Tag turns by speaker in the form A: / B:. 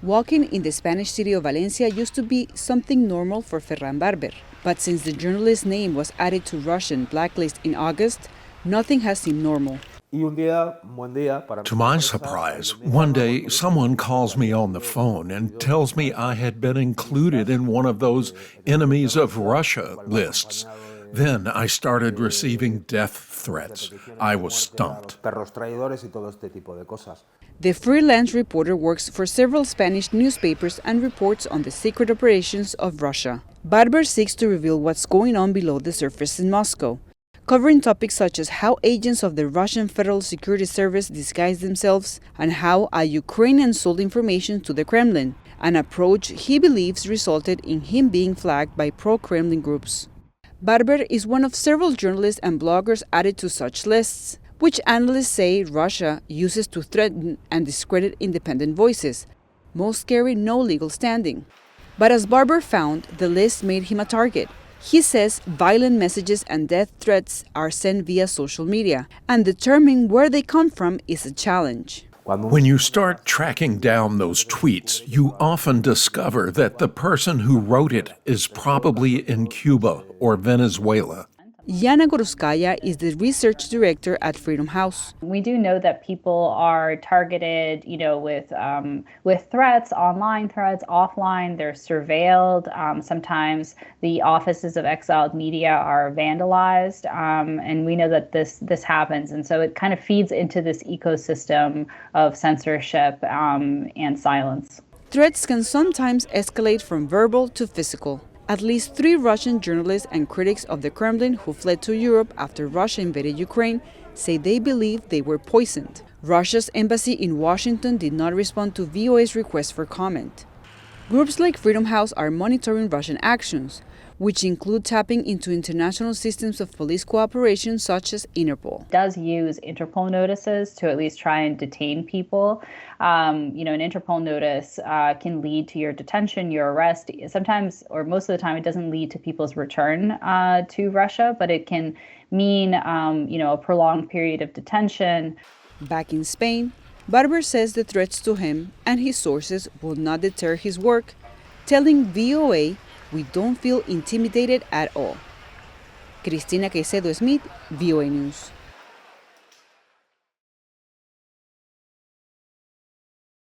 A: Walking in the Spanish city of Valencia used to be something normal for Ferran Barber. But since the journalist's name was added to Russian blacklist in August, nothing has seemed normal.
B: To my surprise, one day someone calls me on the phone and tells me I had been included in one of those enemies of Russia lists. Then I started receiving death threats. I was stumped.
A: The freelance reporter works for several Spanish newspapers and reports on the secret operations of Russia. Barber seeks to reveal what's going on below the surface in Moscow, covering topics such as how agents of the Russian Federal Security Service disguise themselves and how a Ukrainian sold information to the Kremlin, an approach he believes resulted in him being flagged by pro-Kremlin groups. Barber is one of several journalists and bloggers added to such lists, which analysts say Russia uses to threaten and discredit independent voices. Most carry no legal standing. But as Barber found, the list made him a target. He says violent messages and death threats are sent via social media, and determining where they come from is a challenge.
B: When you start tracking down those tweets, you often discover that the person who wrote it is probably in Cuba or Venezuela.
A: Yana Gorskaya is the research director at Freedom House.
C: We do know that people are targeted, with threats, online threats, offline. They're surveilled. Sometimes the offices of exiled media are vandalized, and we know that this happens. And so it kind of feeds into this ecosystem of censorship and silence.
A: Threats can sometimes escalate from verbal to physical. At least 3 Russian journalists and critics of the Kremlin who fled to Europe after Russia invaded Ukraine say they believe they were poisoned. Russia's embassy in Washington did not respond to VOA's request for comment. Groups like Freedom House are monitoring Russian actions, which include tapping into international systems of police cooperation such as Interpol.
C: It does use Interpol notices to at least try and detain people. An Interpol notice can lead to your detention, your arrest. Sometimes, or most of the time, it doesn't lead to people's return to Russia, but it can mean, a prolonged period of detention.
A: Back in Spain, Barber says the threats to him and his sources will not deter his work, telling VOA, "We don't feel intimidated at all." Cristina Caicedo, Smit, VOA News.